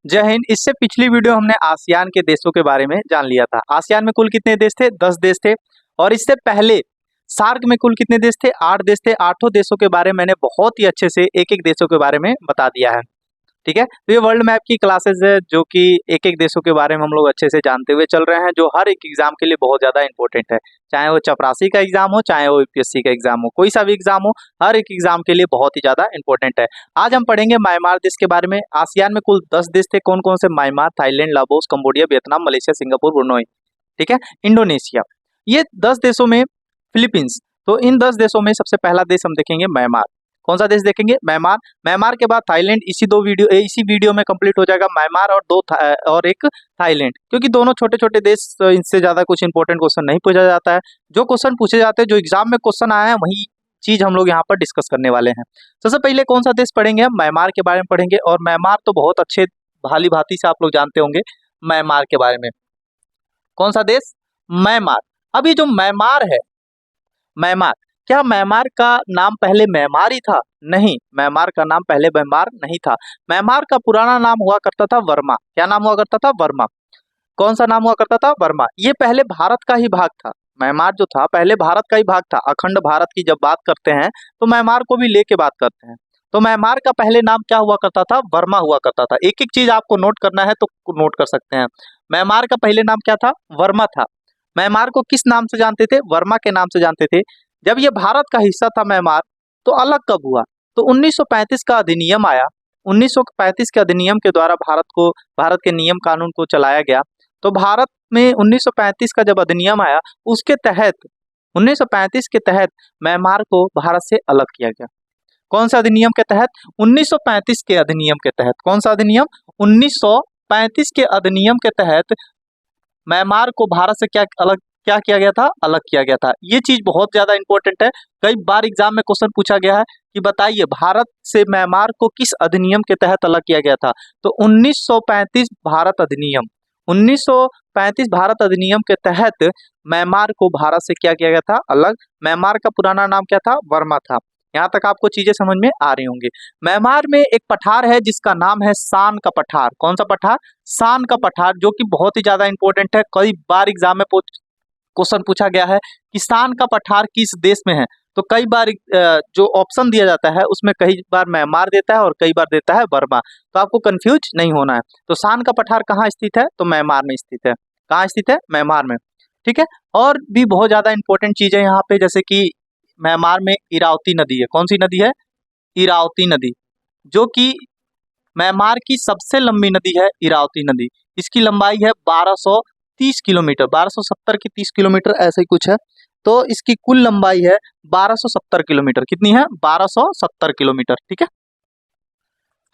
जय हिंद। इससे पिछली वीडियो हमने आसियान के देशों के बारे में जान लिया था। आसियान में कुल कितने देश थे? 10 देश थे। और इससे पहले सार्क में कुल कितने देश थे? 8 देश थे। 8 देशों के बारे में मैंने बहुत ही अच्छे से एक एक देशों के बारे में बता दिया है। ठीक है, तो ये वर्ल्ड मैप की क्लासेस है जो कि एक एक देशों के बारे में हम लोग अच्छे से जानते हुए चल रहे हैं, जो हर एक एग्जाम के लिए बहुत ज्यादा इंपॉर्टेंट है। चाहे वो चपरासी का एग्जाम हो, चाहे वो यूपीएससी का एग्जाम हो, कोई सा भी एग्जाम हो, हर एक एग्जाम के लिए बहुत ही ज्यादा इंपॉर्टेंट है। आज हम पढ़ेंगे म्यांमार देश के बारे में। आसियान में कुल 10 देश थे। कौन कौन से? Myanmar, Thailand, Laos, Cambodia, Vietnam, Malaysia, Singapore, Brunei, ठीक है, इंडोनेशिया। ये 10 देशों में फिलीपींस। तो इन 10 देशों में सबसे पहला देश हम देखेंगे म्यांमार। कौन सा देश देखेंगे? म्यांमार। म्यांमार के बाद थाईलैंड। इसी वीडियो में कंप्लीट हो जाएगा म्यांमार और एक थाईलैंड, क्योंकि दोनों छोटे छोटे देश, इनसे ज्यादा कुछ इंपॉर्टेंट क्वेश्चन नहीं पूछा जाता है। जो क्वेश्चन पूछे जाते हैं, जो एग्जाम में क्वेश्चन आया है, वही चीज हम लोग यहाँ पर डिस्कस करने वाले हैं। सबसे पहले कौन सा देश पढ़ेंगे? हम म्यांमार के बारे में पढ़ेंगे। और म्यांमार तो बहुत अच्छे भाली भांति से आप लोग जानते होंगे म्यांमार के बारे में। कौन सा देश? म्यांमार। अब ये जो म्यांमार है, म्यांमार, क्या म्यांमार का नाम पहले म्यांमार ही था? नहीं, म्यांमार का नाम पहले म्यांमार नहीं था। म्यांमार का पुराना नाम हुआ करता था वर्मा। क्या नाम हुआ करता था? वर्मा। कौन सा नाम हुआ करता था? वर्मा। ये पहले भारत का ही भाग था। म्यांमार जो था पहले भारत का ही भाग था। अखंड भारत की जब बात करते हैं तो म्यांमार को भी लेके बात करते हैं। तो म्यांमार का पहले नाम क्या हुआ करता था? वर्मा हुआ करता था। एक एक चीज आपको नोट करना है तो नोट कर सकते हैं। म्यांमार का पहले नाम क्या था? वर्मा था। म्यांमार को किस नाम से जानते थे? वर्मा के नाम से जानते थे। जब ये भारत का हिस्सा था म्यांमार, तो अलग कब हुआ? तो 1935 का अधिनियम आया। 1935 के अधिनियम के द्वारा भारत के नियम कानून को चलाया गया। तो भारत में 1935 का जब अधिनियम आया, उसके तहत 1935 के तहत म्यांमार को भारत से अलग किया गया। कौन सा अधिनियम के तहत? 1935 के अधिनियम के तहत। कौन सा अधिनियम? 1935 के अधिनियम के तहत म्यांमार को भारत से क्या किया गया था? अलग किया गया था। ये चीज बहुत ज्यादा इंपॉर्टेंट है। कई बार एग्जाम में क्वेश्चन पूछा गया है कि बताइए भारत से म्यांमार को किस अधिनियम के तहत अलग किया गया था? तो 1935 भारत अधिनियम। 1935 भारत अधिनियम के तहत म्यांमार को भारत से क्या किया गया था? अलग। म्यांमार का पुराना नाम क्या था? वर्मा था। यहाँ तक आपको चीजें समझ में आ रही होंगी। म्यांमार में एक पठार है जिसका नाम है सान का पठार। कौन सा पठार? सान का पठार, जो कि बहुत ही ज्यादा इंपॉर्टेंट है। कई बार एग्जाम में क्वेश्चन पूछा गया है कि सान का पठार किस देश में है। तो कई बार जो ऑप्शन दिया जाता है उसमें कई बार म्यांमार देता है और कई बार देता है वर्मा। तो आपको कंफ्यूज नहीं होना है। तो सान का पठार कहाँ स्थित है? तो म्यांमार में स्थित है। कहाँ स्थित है? म्यांमार में। ठीक है, और भी बहुत ज्यादा इंपॉर्टेंट चीजें यहाँ पे, जैसे कि म्यांमार में इरावती नदी है। कौन सी नदी है? इरावती नदी, जो कि म्यांमार की सबसे लंबी नदी है। इरावती नदी, इसकी लंबाई है 1230 किलोमीटर। 1270 की 30 किलोमीटर ऐसे ही कुछ है। तो इसकी कुल लंबाई है 1270 किलोमीटर। कितनी है? 1270 किलोमीटर। ठीक है,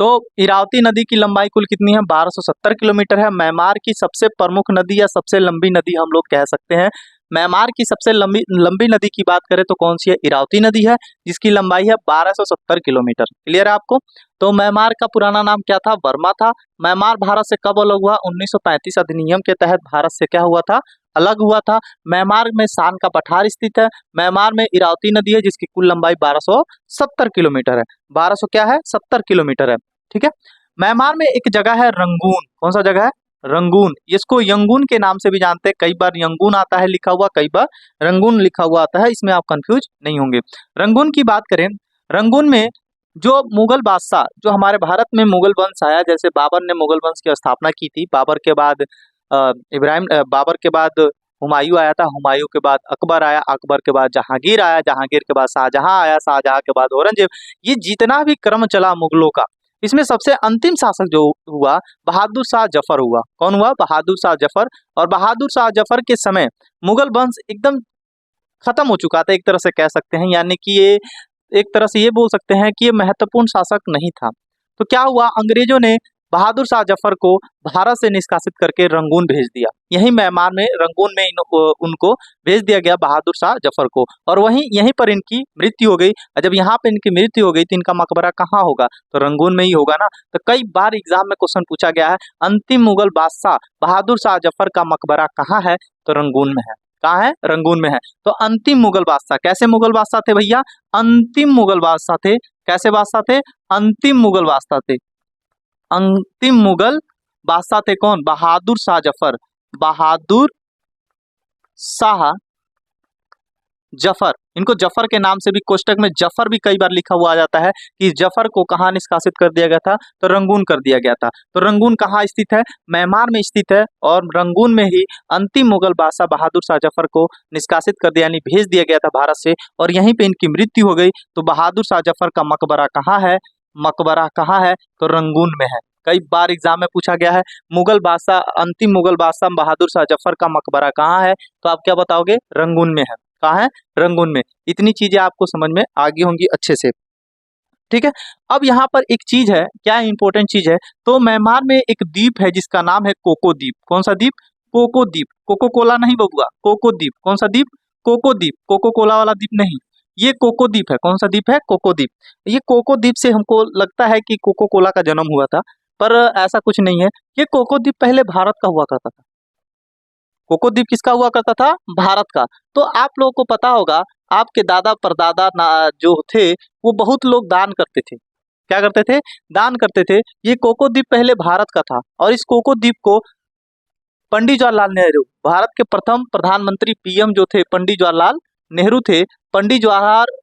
तो इरावती नदी की लंबाई कुल कितनी है? 1270 किलोमीटर है। म्यांमार की सबसे प्रमुख नदी या सबसे लंबी नदी हम लोग कह सकते हैं। म्यांमार की सबसे लंबी नदी की बात करें तो कौन सी है? इरावती नदी है, जिसकी लंबाई है 1270 किलोमीटर। क्लियर है आपको? तो म्यांमार का पुराना नाम क्या था? वर्मा था। म्यांमार भारत से कब अलग हुआ? 1935 अधिनियम के तहत भारत से क्या हुआ था? अलग हुआ था। म्यांमार में सान का पठार स्थित है। म्यांमार में इरावती नदी है, जिसकी कुल लंबाई 1270 किलोमीटर है। 1200 क्या है? 70 किलोमीटर है। ठीक है, म्यांमार में एक जगह है रंगून। कौन सा जगह है? रंगून। इसको यंगून के नाम से भी जानते हैं। कई बार यंगून आता है लिखा हुआ, कई बार रंगून लिखा हुआ आता है। इसमें आप कंफ्यूज नहीं होंगे। रंगून की बात करें, रंगून में जो मुगल बादशाह, जो हमारे भारत में मुगल वंश आया, जैसे बाबर ने मुगल वंश की स्थापना की थी। बाबर के बाद बाबर के बाद हुमायूं आया था। हुमायूं के बाद अकबर आया। अकबर के बाद जहांगीर आया। जहांगीर के बाद शाहजहां आया। शाहजहां के बाद औरंगजेब। ये जितना भी क्रम चला मुगलों का, इसमें सबसे अंतिम शासक जो हुआ, बहादुर शाह जफर हुआ। कौन हुआ? बहादुर शाह जफर। और बहादुर शाह जफर के समय मुगल वंश एकदम खत्म हो चुका था, एक तरह से कह सकते हैं। यानी कि ये एक तरह से ये बोल सकते हैं कि ये महत्वपूर्ण शासक नहीं था। तो क्या हुआ? अंग्रेजों ने बहादुर शाह जफर को भारत से निष्कासित करके रंगून भेज दिया। यही म्यांमार में रंगून में उनको भेज दिया गया, बहादुर शाह जफर को। और यहीं पर इनकी मृत्यु हो गई। और जब यहाँ पे इनकी मृत्यु हो गई तो इनका मकबरा कहाँ होगा? तो रंगून में ही होगा ना। तो कई बार एग्जाम में क्वेश्चन पूछा गया है, अंतिम मुगल बादशाह बहादुर शाह जफर का मकबरा कहाँ है? तो रंगून में है। कहाँ है? रंगून में है। तो अंतिम मुगल बादशाह, कैसे मुगल बादशाह थे भैया? अंतिम मुगल बादशाह थे। कैसे बादशाह थे? अंतिम मुगल बादशाह थे। अंतिम मुगल बादशाह थे कौन? बहादुर शाह जफर। बहादुर शाह जफर। इनको जफर के नाम से भी कोष्टक में जफर भी कई बार लिखा हुआ आ जाता है कि जफर को कहाँ निष्कासित कर दिया गया था? तो रंगून कर दिया गया था। तो रंगून कहाँ स्थित है? म्यांमार में स्थित है। और रंगून में ही अंतिम मुगल बादशाह बहादुर शाह जफर को निष्कासित कर दिया, यानी भेज दिया गया था भारत से, और यहीं पे इनकी मृत्यु हो गई। तो बहादुर शाह जफर का मकबरा कहाँ है? मकबरा कहाँ है? तो रंगून में है। कई बार एग्जाम में पूछा गया है, मुगल बादशाह, अंतिम मुगल बादशाह बहादुर शाह जफर का मकबरा कहाँ है? तो आप क्या बताओगे? रंगून में है। कहाँ है? रंगून में। इतनी चीजें आपको समझ में आ गई होंगी अच्छे से, ठीक है। अब यहाँ पर एक चीज है, क्या इंपॉर्टेंट चीज है? तो म्यांमार में एक द्वीप है जिसका नाम है कोको द्वीप। कौन सा द्वीप? कोको द्वीप। कोको कोला नहीं बबुआ, कोको द्वीप। कौन सा द्वीप? कोको द्वीप। कोको कोला वाला द्वीप नहीं, ये कोको द्वीप है। कौन सा द्वीप है? कोको द्वीप। ये कोको द्वीप से हमको लगता है कि कोको कोला का जन्म हुआ था, पर ऐसा कुछ नहीं है। ये कोको द्वीप पहले भारत का हुआ करता था। कोको द्वीप किसका हुआ करता था? भारत का। तो आप लोगों को पता होगा, आपके दादा परदादा जो थे वो बहुत लोग दान करते थे। क्या करते थे? दान करते थे। ये कोको द्वीप पहले भारत का था, और इस कोको द्वीप को पंडित जवाहरलाल नेहरू, भारत के प्रथम प्रधानमंत्री पीएम जो थे पंडित जवाहरलाल नेहरू थे। पंडित जवाहर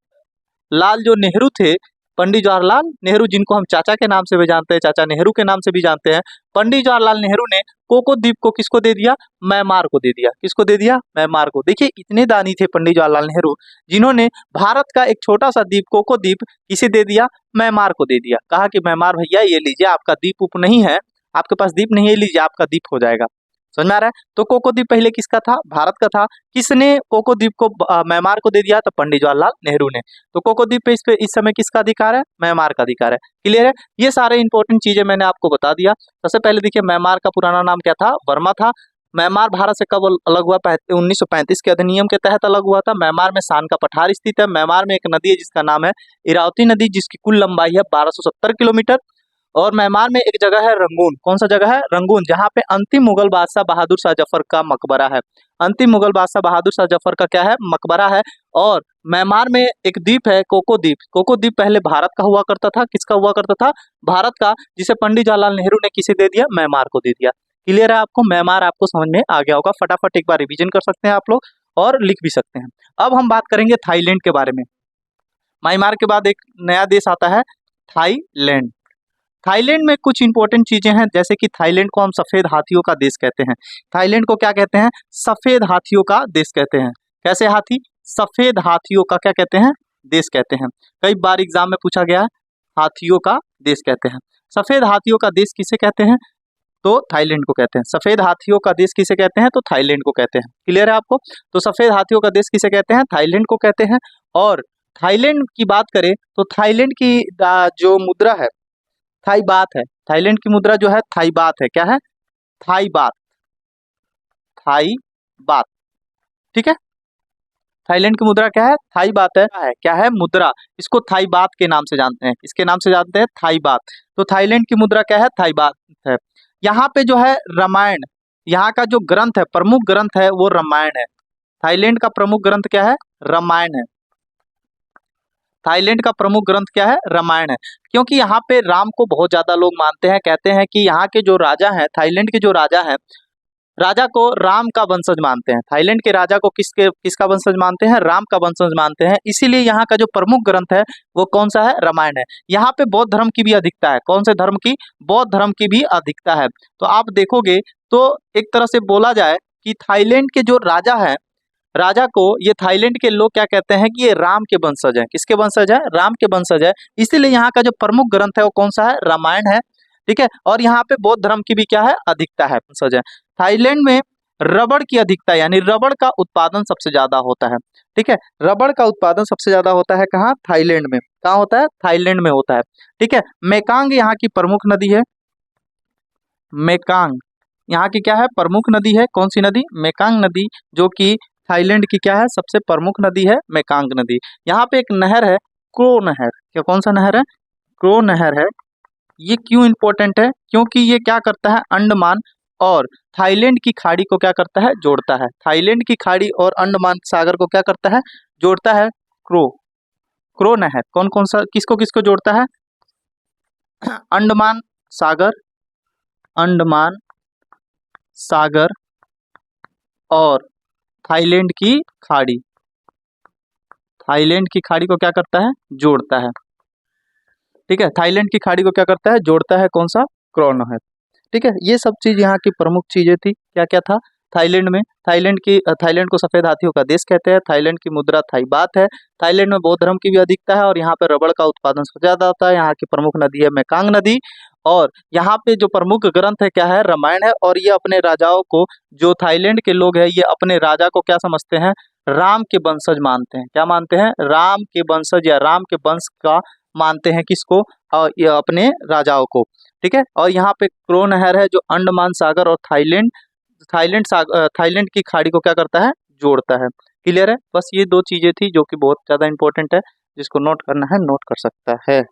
लाल जो नेहरू थे, पंडित जवाहरलाल नेहरू, जिनको हम चाचा के नाम से भी जानते हैं, चाचा नेहरू के नाम से भी जानते हैं, पंडित जवाहरलाल नेहरू ने कोको द्वीप को किसको दे दिया? म्यांमार को दे दिया। किसको दे दिया? म्यांमार को। देखिए इतने दानी थे पंडित जवाहरलाल नेहरू, जिन्होंने भारत का एक छोटा सा द्वीप कोको द्वीप किसे दे दिया? म्यांमार को दे दिया। कहा कि म्यांमार भैया ये लीजिए, आपका द्वीप उप नहीं है, आपके पास द्वीप नहीं है, लीजिए आपका द्वीप हो जाएगा। समझ में आ रहा है? तो कोको द्वीप पहले किसका था? भारत का था। किसने कोको द्वीप को म्यांमार को दे दिया? तो पंडित जवाहरलाल नेहरू ने। तो कोको द्वीप पे इस समय किसका अधिकार है? म्यांमार का अधिकार है। क्लियर है? ये सारे इंपॉर्टेंट चीजें मैंने आपको बता दिया। सबसे पहले देखिए, म्यांमार का पुराना नाम क्या था? बर्मा था। म्यांमार भारत से कब अलग हुआ? 1935 के अधिनियम के तहत अलग हुआ था। म्यांमार में सान का पठार स्थित है। म्यांमार में एक नदी है जिसका नाम है इरावती नदी, जिसकी कुल लंबाई है 1270 किलोमीटर। और म्यांमार में एक जगह है रंगून। कौन सा जगह है? रंगून, जहाँ पे अंतिम मुगल बादशाह बहादुर शाह जफर का मकबरा है। अंतिम मुगल बादशाह बहादुर शाह जफर का क्या है? मकबरा है। और म्यांमार में एक द्वीप है कोको द्वीप। कोको द्वीप पहले भारत का हुआ करता था। किसका हुआ करता था? भारत का, जिसे पंडित जवाहरलाल नेहरू ने किसे दे दिया? म्यांमार को दे दिया। क्लियर है आपको? म्यांमार आपको समझ में आ गया होगा। फटाफट एक बार रिवीजन कर सकते हैं आप लोग, और लिख भी सकते हैं। अब हम बात करेंगे थाईलैंड के बारे में। म्यांमार के बाद एक नया देश आता है, थाईलैंड। थाईलैंड में कुछ इंपॉर्टेंट चीजें हैं, जैसे कि थाईलैंड को हम सफेद हाथियों का देश कहते हैं। थाईलैंड को क्या कहते हैं? सफेद हाथियों का देश कहते हैं। कैसे हाथी? सफेद हाथियों का क्या कहते हैं? देश कहते हैं। कई बार एग्जाम में पूछा गया है, हाथियों का देश कहते हैं। सफेद हाथियों का देश किसे कहते हैं? तो थाईलैंड को कहते हैं। सफेद हाथियों का देश किसे कहते हैं? तो थाईलैंड को कहते हैं। क्लियर है आपको? तो सफेद हाथियों का देश किसे कहते हैं? थाईलैंड को कहते हैं। और थाईलैंड की बात करें तो थाईलैंड की जो मुद्रा है, थाई बात है। थाईलैंड की मुद्रा जो है थाई बात है। क्या है? थाई बात। थाई बात, ठीक है। थाईलैंड की मुद्रा क्या है? थाई बात है। क्या है? मुद्रा। इसको थाई बात के नाम से जानते हैं। इसके नाम से जानते हैं थाई बात। तो थाईलैंड की मुद्रा क्या है? थाई बात है। यहाँ पे जो है रामायण, यहाँ का जो ग्रंथ है, प्रमुख ग्रंथ है, वो रामायण है। थाईलैंड का प्रमुख ग्रंथ क्या है? रामायण है। थाईलैंड का प्रमुख ग्रंथ क्या है? रामायण है। क्योंकि यहाँ पे राम को बहुत ज्यादा लोग मानते हैं। कहते हैं कि यहाँ के जो राजा हैं, थाईलैंड के जो राजा हैं, राजा को राम का वंशज मानते हैं। थाईलैंड के राजा को किसका वंशज मानते हैं? राम का वंशज मानते हैं। इसीलिए यहाँ का जो प्रमुख ग्रंथ है वो कौन सा है? रामायण है। यहाँ पे बौद्ध धर्म की भी अधिकता है। कौन से धर्म की? बौद्ध धर्म की भी अधिकता है। तो आप देखोगे तो एक तरह से बोला जाए कि थाईलैंड के जो राजा है, राजा को ये थाईलैंड के लोग क्या कहते हैं कि ये राम के वंशज है। किसके वंशज है? राम के वंशज है। इसीलिए यहाँ का जो प्रमुख ग्रंथ है वो कौन सा है? रामायण है, ठीक है। और यहाँ पे बौद्ध धर्म की भी क्या है? अधिकता है, वंशज है। थाईलैंड में रबड़ की अधिकता, यानी रबड़ का उत्पादन सबसे ज्यादा होता है, ठीक है। रबड़ का उत्पादन सबसे ज्यादा होता है कहाँ? थाईलैंड में। कहाँ होता है? थाईलैंड में होता है, ठीक है। मेकांग यहाँ की प्रमुख नदी है। मेकांग यहाँ की क्या है? प्रमुख नदी है। कौन सी नदी? मेकांग नदी, जो कि थाईलैंड की क्या है? सबसे प्रमुख नदी है, मेकांग नदी। यहाँ पे एक नहर है, क्रो नहर। क्या? कौन सा नहर है? क्रो नहर है। ये क्यों इंपॉर्टेंट है? क्योंकि ये क्या करता है? अंडमान और थाईलैंड की खाड़ी को क्या करता है? जोड़ता है। थाईलैंड की खाड़ी और अंडमान सागर को क्या करता है? जोड़ता है। क्रो क्रो नहर कौन कौन सा, किसको किसको जोड़ता है? अंडमान सागर अंडमान सागर और थाईलैंड की खाड़ी। थाईलैंड की खाड़ी को क्या करता है, जोड़ता है। ठीक है, थाईलैंड की खाड़ी को क्या करता है, जोड़ता है, कौन सा, क्रोनो है। ठीक है, ये सब चीज यहाँ की प्रमुख चीजें थी। क्या क्या था थाईलैंड में, थाईलैंड को सफेद हाथियों का देश कहते हैं। थाईलैंड की मुद्रा थाई बात है। थाईलैंड में बौद्ध धर्म की भी अधिकता है और यहाँ पे रबड़ का उत्पादन सबसे ज्यादा होता है। यहाँ की प्रमुख नदी है मेकांग नदी। और यहाँ पे जो प्रमुख ग्रंथ है क्या है, रामायण है। और ये अपने राजाओं को, जो थाईलैंड के लोग हैं, ये अपने राजा को क्या समझते हैं, राम के वंशज मानते हैं। क्या मानते हैं, राम के वंशज या राम के वंश का मानते हैं। किसको, ये अपने राजाओं को। ठीक है, और यहाँ पे क्रो नहर है जो अंडमान सागर और थाईलैंड की खाड़ी को क्या करता है, जोड़ता है। क्लियर है, बस ये दो चीजें थी जो कि बहुत ज्यादा इंपॉर्टेंट है, जिसको नोट करना है नोट कर सकता है।